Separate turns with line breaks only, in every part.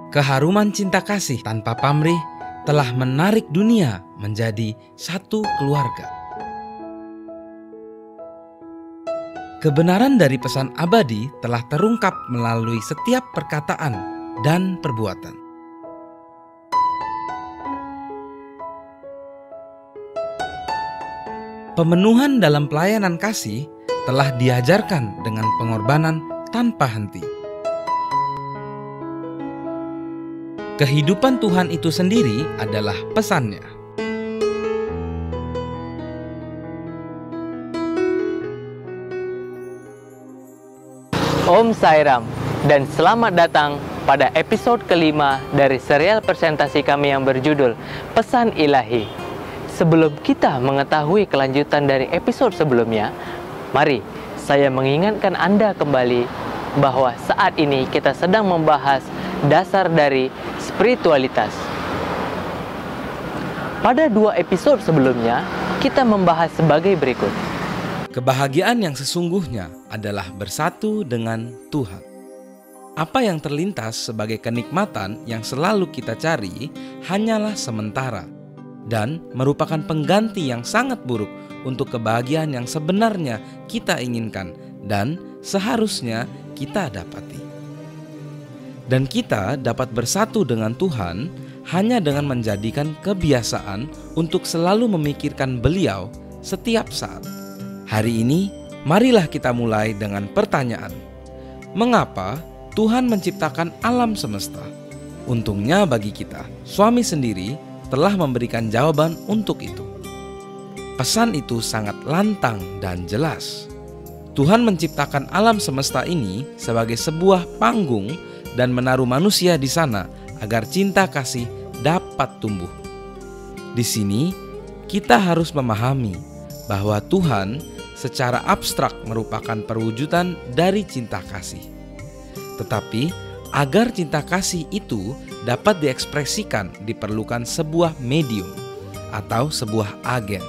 Keharuman cinta kasih tanpa pamrih telah menarik dunia menjadi satu keluarga. Kebenaran dari pesan abadi telah terungkap melalui setiap perkataan dan perbuatan. Pemenuhan dalam pelayanan kasih telah diajarkan dengan pengorbanan tanpa henti. Kehidupan Tuhan itu sendiri adalah pesannya.
Om Sairam dan selamat datang pada episode kelima dari serial presentasi kami yang berjudul Pesan Ilahi. Sebelum kita mengetahui kelanjutan dari episode sebelumnya, mari saya mengingatkan Anda kembali bahwa saat ini kita sedang membahas dasar dari spiritualitas. Pada 2 episode sebelumnya, kita membahas sebagai berikut.
Kebahagiaan yang sesungguhnya adalah bersatu dengan Tuhan. Apa yang terlintas sebagai kenikmatan yang selalu kita cari hanyalah sementara dan merupakan pengganti yang sangat buruk untuk kebahagiaan yang sebenarnya kita inginkan dan seharusnya kita dapati. Dan kita dapat bersatu dengan Tuhan hanya dengan menjadikan kebiasaan untuk selalu memikirkan Beliau setiap saat. Hari ini, marilah kita mulai dengan pertanyaan. Mengapa Tuhan menciptakan alam semesta? Untungnya bagi kita, suami sendiri telah memberikan jawaban untuk itu. Pesan itu sangat lantang dan jelas. Tuhan menciptakan alam semesta ini sebagai sebuah panggung dan menaruh manusia di sana agar cinta kasih dapat tumbuh. Di sini kita harus memahami bahwa Tuhan secara abstrak merupakan perwujudan dari cinta kasih. Tetapi agar cinta kasih itu dapat diekspresikan diperlukan sebuah medium atau sebuah agen.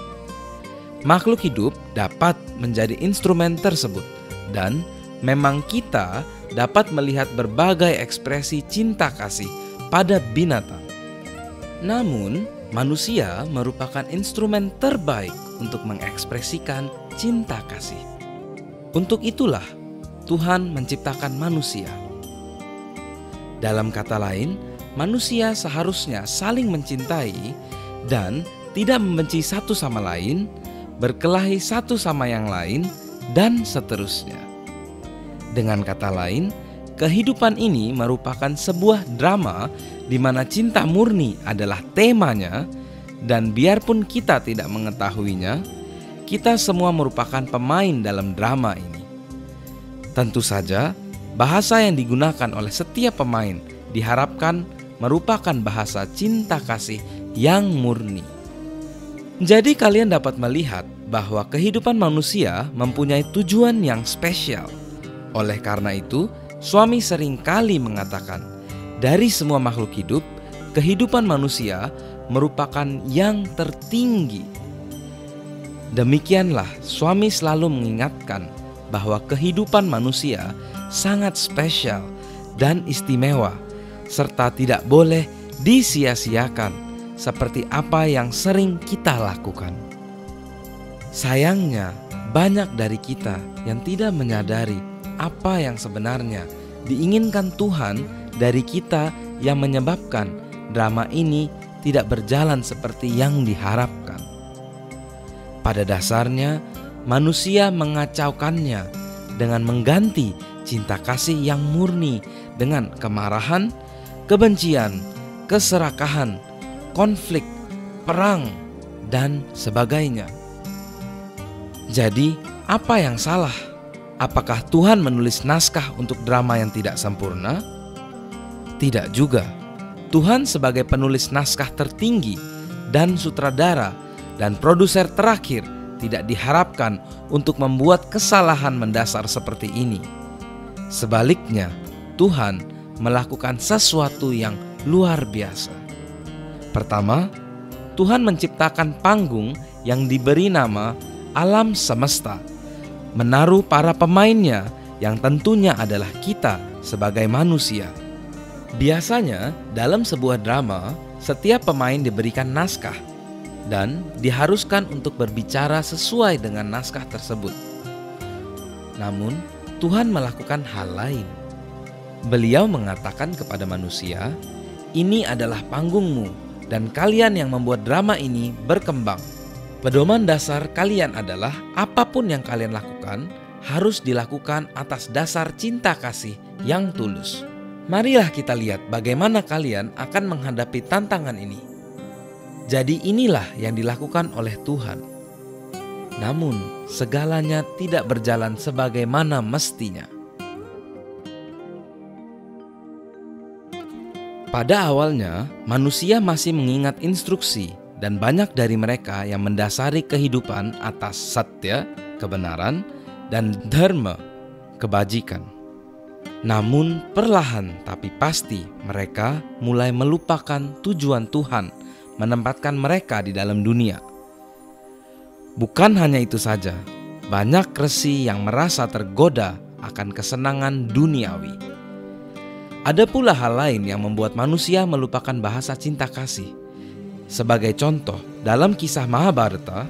Makhluk hidup dapat menjadi instrumen tersebut dan memang kita dapat melihat berbagai ekspresi cinta kasih pada binatang. Namun, manusia merupakan instrumen terbaik untuk mengekspresikan cinta kasih. Untuk itulah Tuhan menciptakan manusia. Dalam kata lain, manusia seharusnya saling mencintai dan tidak membenci satu sama lain, berkelahi satu sama yang lain, dan seterusnya. Dengan kata lain, kehidupan ini merupakan sebuah drama di mana cinta murni adalah temanya, dan biarpun kita tidak mengetahuinya, kita semua merupakan pemain dalam drama ini. Tentu saja, bahasa yang digunakan oleh setiap pemain diharapkan merupakan bahasa cinta kasih yang murni. Jadi kalian dapat melihat bahwa kehidupan manusia mempunyai tujuan yang spesial. Oleh karena itu, suami sering kali mengatakan, dari semua makhluk hidup, kehidupan manusia merupakan yang tertinggi. Demikianlah suami selalu mengingatkan bahwa kehidupan manusia sangat spesial dan istimewa, serta tidak boleh disia-siakan seperti apa yang sering kita lakukan. Sayangnya, banyak dari kita yang tidak menyadari apa yang sebenarnya diinginkan Tuhan dari kita yang menyebabkan drama ini tidak berjalan seperti yang diharapkan. Pada dasarnya, manusia mengacaukannya dengan mengganti cinta kasih yang murni dengan kemarahan, kebencian, keserakahan, konflik, perang, dan sebagainya. Jadi, apa yang salah? Apakah Tuhan menulis naskah untuk drama yang tidak sempurna? Tidak juga. Tuhan sebagai penulis naskah tertinggi dan sutradara dan produser terakhir tidak diharapkan untuk membuat kesalahan mendasar seperti ini. Sebaliknya, Tuhan melakukan sesuatu yang luar biasa. Pertama, Tuhan menciptakan panggung yang diberi nama alam semesta, menaruh para pemainnya yang tentunya adalah kita sebagai manusia. Biasanya, dalam sebuah drama, setiap pemain diberikan naskah dan diharuskan untuk berbicara sesuai dengan naskah tersebut. Namun, Tuhan melakukan hal lain. Beliau mengatakan kepada manusia, "Ini adalah panggungmu, dan kalian yang membuat drama ini berkembang." Pedoman dasar kalian adalah apapun yang kalian lakukan harus dilakukan atas dasar cinta kasih yang tulus. Marilah kita lihat bagaimana kalian akan menghadapi tantangan ini. Jadi inilah yang dilakukan oleh Tuhan. Namun segalanya tidak berjalan sebagaimana mestinya. Pada awalnya, manusia masih mengingat instruksi, dan banyak dari mereka yang mendasari kehidupan atas satya, kebenaran, dan dharma, kebajikan. Namun perlahan tapi pasti mereka mulai melupakan tujuan Tuhan menempatkan mereka di dalam dunia. Bukan hanya itu saja, banyak resi yang merasa tergoda akan kesenangan duniawi. Ada pula hal lain yang membuat manusia melupakan bahasa cinta kasih. Sebagai contoh, dalam kisah Mahabharata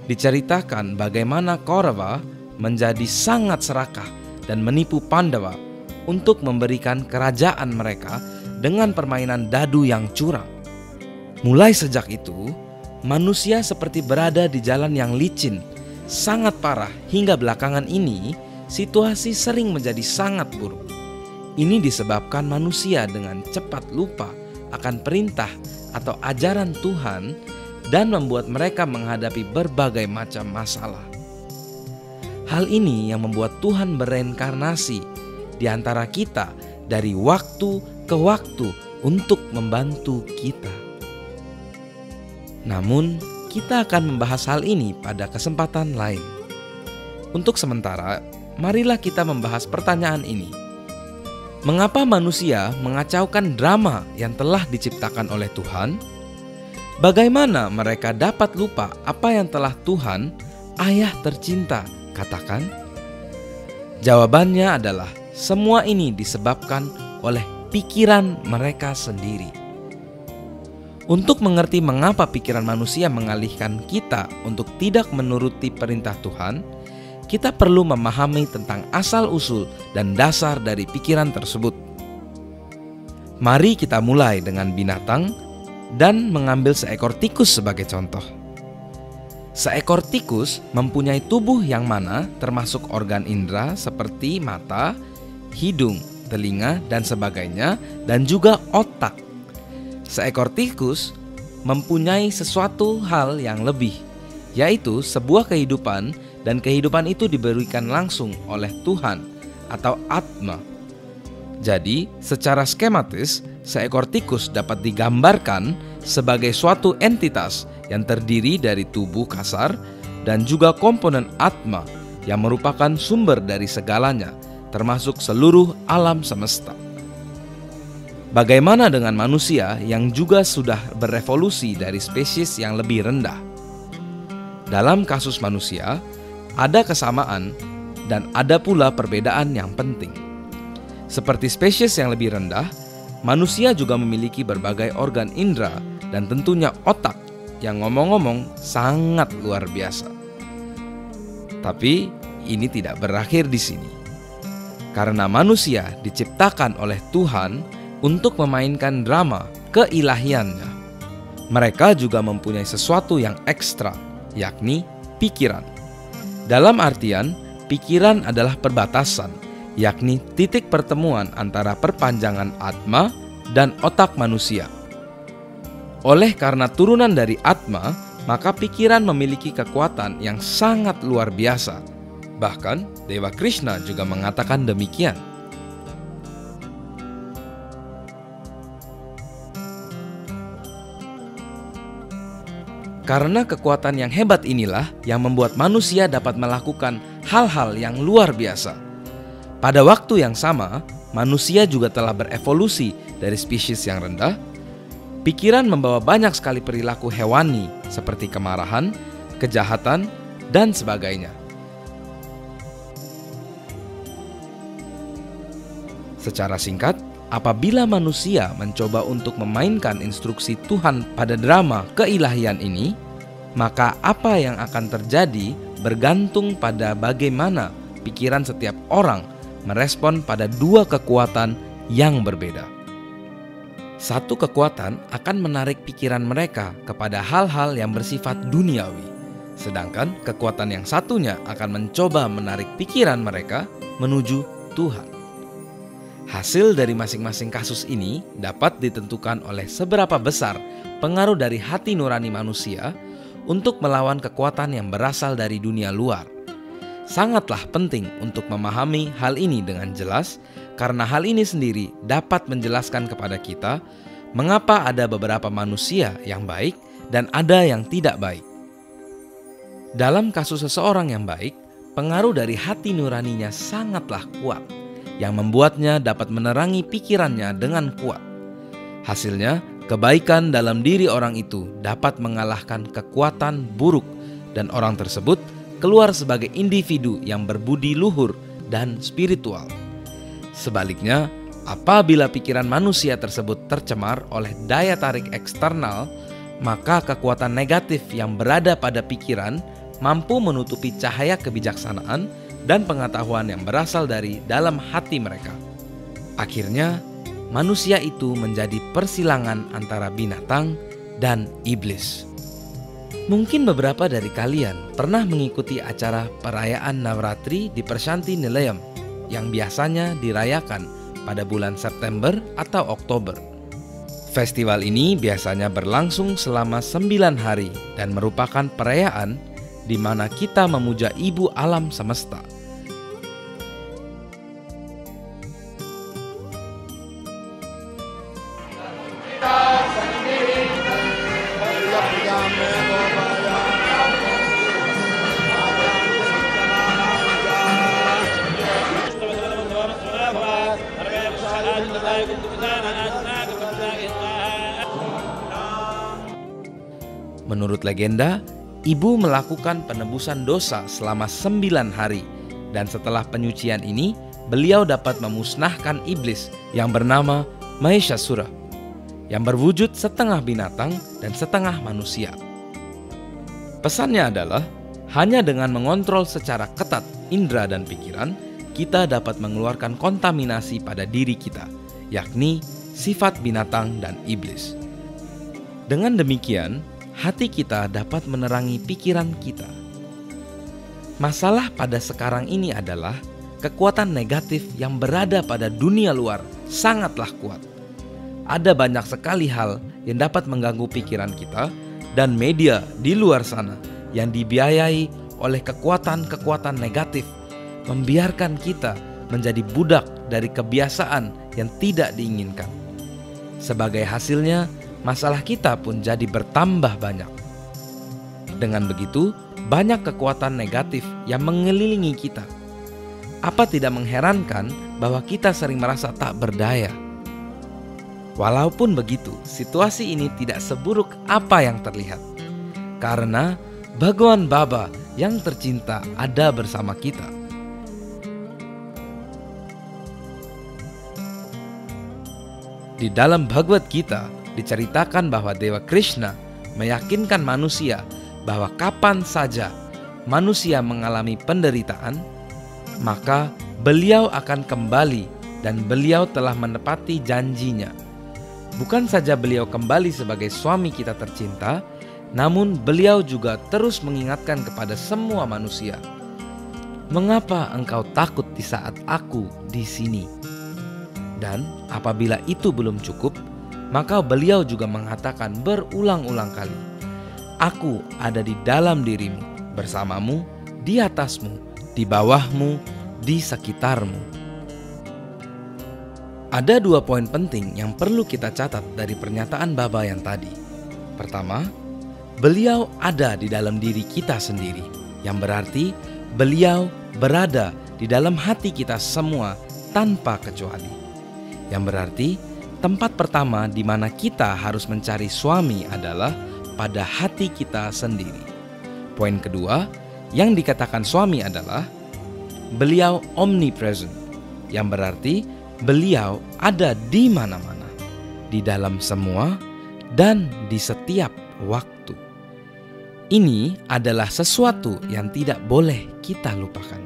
diceritakan bagaimana Kaurava menjadi sangat serakah dan menipu Pandava untuk memberikan kerajaan mereka dengan permainan dadu yang curang. Mulai sejak itu, manusia seperti berada di jalan yang licin, sangat parah hingga belakangan ini situasi sering menjadi sangat buruk. Ini disebabkan manusia dengan cepat lupa akan perintah atau ajaran Tuhan dan membuat mereka menghadapi berbagai macam masalah. Hal ini yang membuat Tuhan bereinkarnasi di antara kita dari waktu ke waktu untuk membantu kita. Namun, kita akan membahas hal ini pada kesempatan lain. Untuk sementara, marilah kita membahas pertanyaan ini. Mengapa manusia mengacaukan drama yang telah diciptakan oleh Tuhan? Bagaimana mereka dapat lupa apa yang telah Tuhan, Ayah tercinta, katakan? Jawabannya adalah semua ini disebabkan oleh pikiran mereka sendiri. Untuk mengerti mengapa pikiran manusia mengalihkan kita untuk tidak menuruti perintah Tuhan, kita perlu memahami tentang asal-usul dan dasar dari pikiran tersebut. Mari kita mulai dengan binatang dan mengambil seekor tikus sebagai contoh. Seekor tikus mempunyai tubuh yang mana termasuk organ indera seperti mata, hidung, telinga, dan sebagainya, dan juga otak. Seekor tikus mempunyai sesuatu hal yang lebih, yaitu sebuah kehidupan, dan kehidupan itu diberikan langsung oleh Tuhan atau Atma. Jadi, secara skematis, seekor tikus dapat digambarkan sebagai suatu entitas yang terdiri dari tubuh kasar dan juga komponen Atma yang merupakan sumber dari segalanya, termasuk seluruh alam semesta. Bagaimana dengan manusia yang juga sudah berevolusi dari spesies yang lebih rendah? Dalam kasus manusia, ada kesamaan dan ada pula perbedaan yang penting. Seperti spesies yang lebih rendah, manusia juga memiliki berbagai organ indera dan tentunya otak yang ngomong-ngomong sangat luar biasa. Tapi ini tidak berakhir di sini. Karena manusia diciptakan oleh Tuhan untuk memainkan drama keilahiannya, mereka juga mempunyai sesuatu yang ekstra, yakni pikiran. Dalam artian, pikiran adalah perbatasan, yakni titik pertemuan antara perpanjangan Atma dan otak manusia. Oleh karena turunan dari Atma, maka pikiran memiliki kekuatan yang sangat luar biasa. Bahkan, Dewa Krishna juga mengatakan demikian. Karena kekuatan yang hebat inilah yang membuat manusia dapat melakukan hal-hal yang luar biasa. Pada waktu yang sama, manusia juga telah berevolusi dari spesies yang rendah. Pikiran membawa banyak sekali perilaku hewani seperti kemarahan, kejahatan, dan sebagainya. Secara singkat, apabila manusia mencoba untuk memainkan instruksi Tuhan pada drama keilahian ini, maka apa yang akan terjadi bergantung pada bagaimana pikiran setiap orang merespon pada dua kekuatan yang berbeda. Satu kekuatan akan menarik pikiran mereka kepada hal-hal yang bersifat duniawi, sedangkan kekuatan yang satunya akan mencoba menarik pikiran mereka menuju Tuhan. Hasil dari masing-masing kasus ini dapat ditentukan oleh seberapa besar pengaruh dari hati nurani manusia untuk melawan kekuatan yang berasal dari dunia luar. Sangatlah penting untuk memahami hal ini dengan jelas, karena hal ini sendiri dapat menjelaskan kepada kita mengapa ada beberapa manusia yang baik dan ada yang tidak baik. Dalam kasus seseorang yang baik, pengaruh dari hati nuraninya sangatlah kuat, yang membuatnya dapat menerangi pikirannya dengan kuat. Hasilnya, kebaikan dalam diri orang itu dapat mengalahkan kekuatan buruk dan orang tersebut keluar sebagai individu yang berbudi luhur dan spiritual. Sebaliknya, apabila pikiran manusia tersebut tercemar oleh daya tarik eksternal, maka kekuatan negatif yang berada pada pikiran mampu menutupi cahaya kebijaksanaan dan pengetahuan yang berasal dari dalam hati mereka. Akhirnya, manusia itu menjadi persilangan antara binatang dan iblis. Mungkin beberapa dari kalian pernah mengikuti acara perayaan Navratri di Prasanthi Nilayam yang biasanya dirayakan pada bulan September atau Oktober. Festival ini biasanya berlangsung selama 9 hari dan merupakan perayaan di mana kita memuja Ibu Alam Semesta. Menurut legenda, ibu melakukan penebusan dosa selama 9 hari, dan setelah penyucian ini, beliau dapat memusnahkan iblis yang bernama Mahishasura, yang berwujud setengah binatang dan setengah manusia. Pesannya adalah, hanya dengan mengontrol secara ketat indera dan pikiran, kita dapat mengeluarkan kontaminasi pada diri kita, yakni sifat binatang dan iblis. Dengan demikian, hati kita dapat menerangi pikiran kita. Masalah pada sekarang ini adalah kekuatan negatif yang berada pada dunia luar sangatlah kuat. Ada banyak sekali hal yang dapat mengganggu pikiran kita dan media di luar sana yang dibiayai oleh kekuatan-kekuatan negatif membiarkan kita menjadi budak dari kebiasaan yang tidak diinginkan. Sebagai hasilnya, masalah kita pun jadi bertambah banyak. Dengan begitu, banyak kekuatan negatif yang mengelilingi kita. Apa tidak mengherankan bahwa kita sering merasa tak berdaya? Walaupun begitu, situasi ini tidak seburuk apa yang terlihat. Karena Bhagwan Baba yang tercinta ada bersama kita. Di dalam Bhagavad Gita diceritakan bahwa Dewa Krishna meyakinkan manusia bahwa kapan saja manusia mengalami penderitaan, maka beliau akan kembali dan beliau telah menepati janjinya. Bukan saja beliau kembali sebagai suami kita tercinta, namun beliau juga terus mengingatkan kepada semua manusia, "Mengapa engkau takut di saat aku di sini?" Dan apabila itu belum cukup, maka beliau juga mengatakan berulang-ulang kali, "Aku ada di dalam dirimu, bersamamu, di atasmu, di bawahmu, di sekitarmu." Ada 2 poin penting yang perlu kita catat dari pernyataan Baba yang tadi. Pertama, beliau ada di dalam diri kita sendiri, yang berarti beliau berada di dalam hati kita semua tanpa kecuali. Yang berarti tempat pertama di mana kita harus mencari suami adalah pada hati kita sendiri. Poin kedua, yang dikatakan suami adalah beliau omnipresent, yang berarti Beliau ada di mana-mana, di dalam semua dan di setiap waktu. Ini adalah sesuatu yang tidak boleh kita lupakan.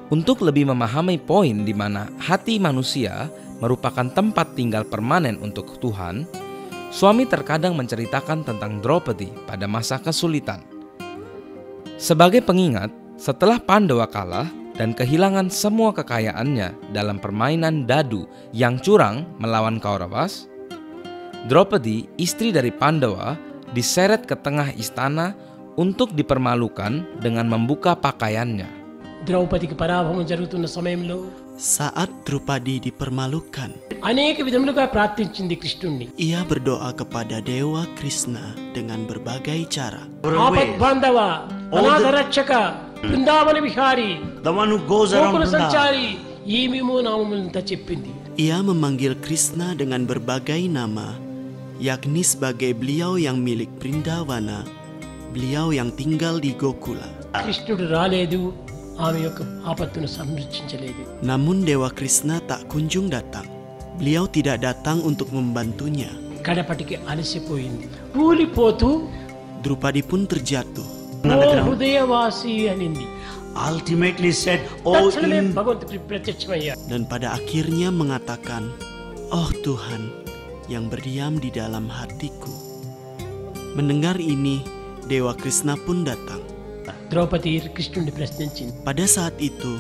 Untuk lebih memahami poin di mana hati manusia merupakan tempat tinggal permanen untuk Tuhan, suami terkadang menceritakan tentang Draupadi pada masa kesulitan. Sebagai pengingat, setelah Pandawa kalah dan kehilangan semua kekayaannya dalam permainan dadu yang curang melawan Kauravas, Draupadi, istri dari Pandawa, diseret ke tengah istana untuk dipermalukan dengan membuka pakaiannya.
ద్రౌపదికి పరాభవం జరుగుతున్న సమయంలో
Saat Drupadi dipermalukan,
అనేక విధములుగా ప్రార్థించింది కృష్ణుణ్ణి.
ia berdoa kepada Dewa Krishna dengan berbagai cara.
ఆపద్ బాంధవ, అనాథ రక్షక, బృందావన Vihari,
The one who goes around
Gokula
Vrindavan.
సంచారి, ఏమేమో నామములంతా చెప్పింది.
Ia memanggil Krishna dengan berbagai nama, yakni sebagai beliau yang milik Brindavana, beliau yang tinggal di Gokula.
కృష్ణుడు రాలేదు, ఆమె యొక్క ఆపత్తును సంరక్షించలేదు.
Namun Dewa Krishna tak kunjung datang. Beliau tidak datang untuk membantunya.
కడపటికి అలసిపోయింది. కూలిపోతూ
Drupadi pun terjatuh.
ఓ హృదయవాసి అనింది.
Ultimately said, "Oh,
తక్షణమే
in
భగవంతుడు ప్రత్యక్షమయ్యాడు.
Dan pada akhirnya mengatakan, "Oh Tuhan yang berdiam di dalam hatiku." Mendengar ini, Dewa Krishna pun datang.
Draupadi కృష్ణుడిని ప్రశ్నించింది.
Pada saat itu,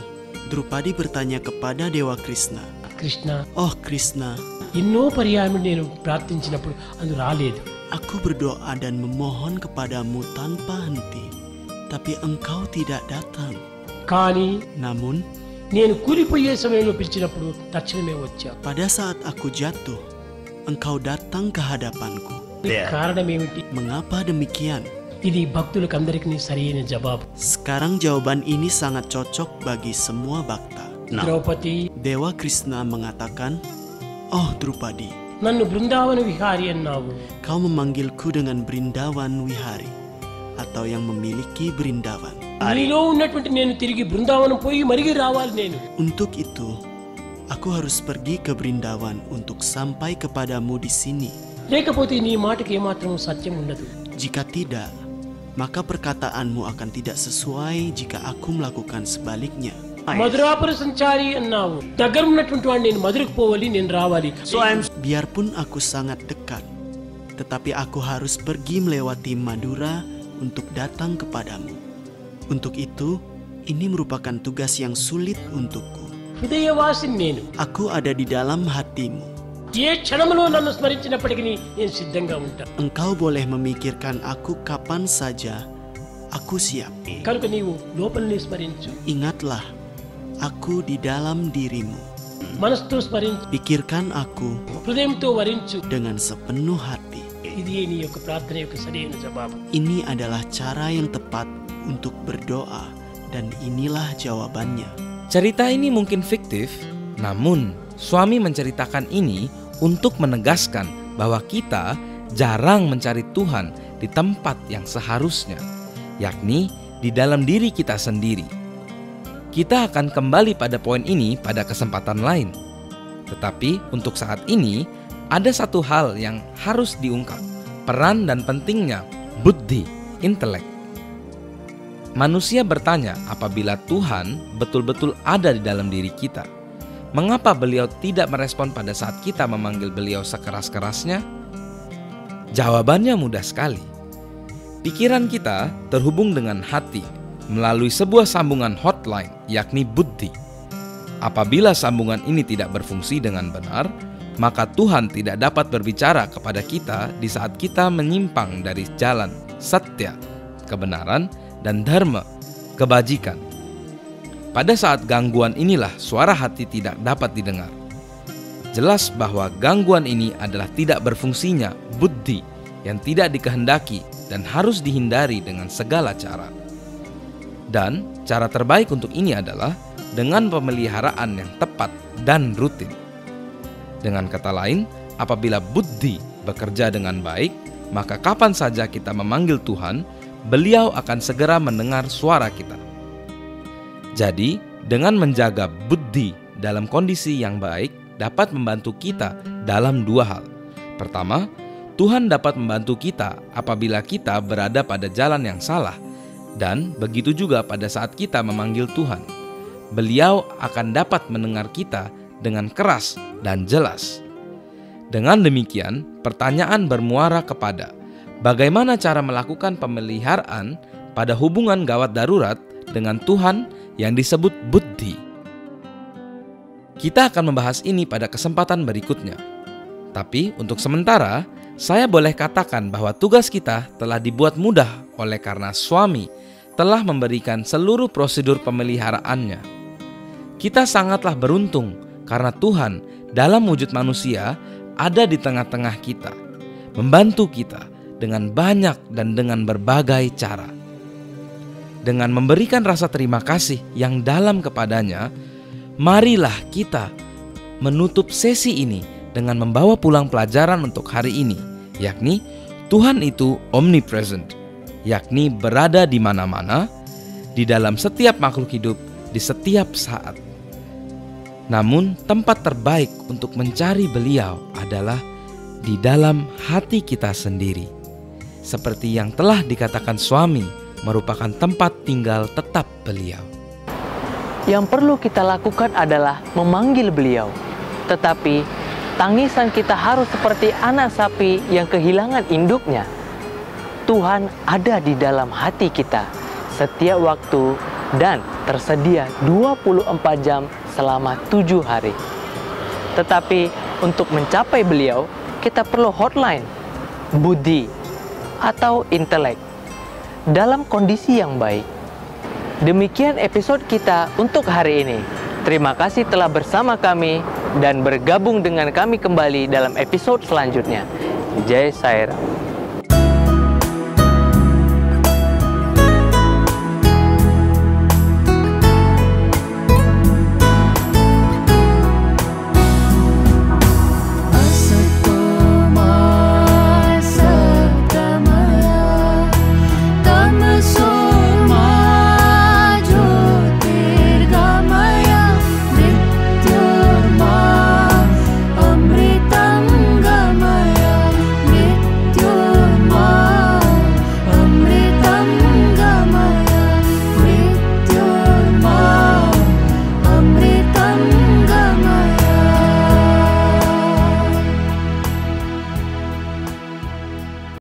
Drupadi bertanya kepada Dewa Krishna,
Krishna,
"Oh Krishna,
ఎన్నో పర్యాయములు నేను ప్రార్థించినప్పుడు అది రాలేదు.
aku berdoa dan memohon kepadamu tanpa henti, tapi engkau tidak datang.
కానీ
Namun,
నేను కూలిపోయే సమయంలో పిలిచినప్పుడు తక్షణమే వచ్చా.
pada saat aku jatuh, engkau datang ke hadapanku.
కారణం ఏమిటి?
Mengapa demikian?"
ఇది భక్తులకు అందరికీ సరైన జవాబు.
Sekarang jawaban ini sangat cocok bagi semua bakta.
Draupadi,
Dewa Krishna mengatakan, "Oh Drupadi,
నన్ను బృందావన విహారి అన్నావు.
kau memanggilku dengan Brindavan Wihari, atau yang memiliki Brindavan.
నీలో ఉన్నటువంటి నేను తిరిగి బృందావనం పోయి మరిగి రావాలి నేను.
Untuk itu, aku harus pergi ke Brindavan untuk sampai kepadamu di sini.
లేకపోతే నీ మాటకి ఏమాత్రం సత్యం ఉండదు.
Jika tidak, maka perkataanmu akan tidak sesuai jika aku melakukan sebaliknya.
మధురాపుర సంచారి అన్నావు. దగ్గర ఉన్నటువంటి వాడిని నేను మధురకు పోవాలి, నేను రావాలి.
so I'm
Biarpun aku sangat dekat, tetapi aku harus pergi melewati Madura untuk datang kepadamu. Untuk itu, ini merupakan tugas yang sulit untukku.
హృదయవాసిని నేను.
Aku ada di dalam hatimu.
ఏ క్షణంలో నన్ను స్మరించినప్పటికీ నేను సిద్ధంగా ఉంటా.
Engkau boleh memikirkan aku kapan saja, aku siap.
కనుక నీవు లోపలనే స్మరించు,
Ingatlah, aku di dalam dirimu.
మనసుతో స్మరించు,
Pikirkan aku
హృదయంతో వరించు.
dengan sepenuh hati.
ఇది నీ యొక్క ప్రార్థన యొక్క సరైన జవాబు.
Ini adalah cara yang tepat untuk berdoa, dan inilah jawabannya.
Cerita ini mungkin fiktif, namun suami menceritakan ini untuk menegaskan bahwa kita jarang mencari Tuhan di tempat yang seharusnya, yakni di dalam diri kita sendiri. Kita akan kembali pada poin ini pada kesempatan lain. Tetapi untuk saat ini, ada satu hal yang harus diungkap, peran dan pentingnya buddhi, intelek. Manusia bertanya apabila Tuhan betul-betul ada di dalam diri kita. Mengapa beliau tidak merespon pada saat kita memanggil beliau sekeras-kerasnya? Jawabannya mudah sekali. Pikiran kita terhubung dengan hati melalui sebuah sambungan hotline, yakni buddhi. Apabila sambungan ini tidak berfungsi dengan benar, maka Tuhan tidak dapat berbicara kepada kita di saat kita menyimpang dari jalan satya, kebenaran, dan dharma, kebajikan. Pada saat gangguan inilah suara hati tidak dapat didengar. Jelas bahwa gangguan ini adalah tidak berfungsinya buddhi yang tidak dikehendaki dan harus dihindari dengan segala cara. Dan cara terbaik untuk ini adalah dengan pemeliharaan yang tepat dan rutin. Dengan kata lain, apabila buddhi bekerja dengan baik, maka kapan saja kita memanggil Tuhan, beliau akan segera mendengar suara kita. Jadi, dengan menjaga buddhi dalam kondisi yang baik dapat membantu kita dalam dua hal. Pertama, Tuhan dapat membantu kita apabila kita berada pada jalan yang salah, dan begitu juga pada saat kita memanggil Tuhan. Beliau akan dapat mendengar kita dengan keras dan jelas. Dengan demikian, pertanyaan bermuara kepada bagaimana cara melakukan pemeliharaan pada hubungan gawat darurat dengan Tuhan yang disebut buddhi. Kita akan membahas ini pada kesempatan berikutnya. Tapi untuk sementara, saya boleh katakan bahwa tugas kita telah dibuat mudah oleh karena suami telah memberikan seluruh prosedur pemeliharaannya. Kita sangatlah beruntung karena Tuhan dalam wujud manusia ada di tengah-tengah kita, membantu kita dengan banyak dan dengan berbagai cara. Dengan memberikan rasa terima kasih yang dalam kepadanya, marilah kita menutup sesi ini dengan membawa pulang pelajaran untuk hari ini, yakni Tuhan itu omnipresent, yakni berada di mana-mana, di dalam setiap makhluk hidup, di setiap saat. Namun tempat terbaik untuk mencari beliau adalah di dalam hati kita sendiri. Seperti yang telah dikatakan suami merupakan tempat tinggal tetap beliau.
Yang perlu kita lakukan adalah memanggil beliau. Tetapi tangisan kita harus seperti anak sapi yang kehilangan induknya. Tuhan ada di dalam hati kita setiap waktu dan tersedia 24 jam selama 7 hari. Tetapi untuk mencapai beliau, kita perlu hotline, buddhi, atau intelek dalam kondisi yang baik. Demikian episode kita untuk hari ini. Terima kasih telah bersama kami dan bergabung dengan kami kembali dalam episode selanjutnya. Jai Sai Ram.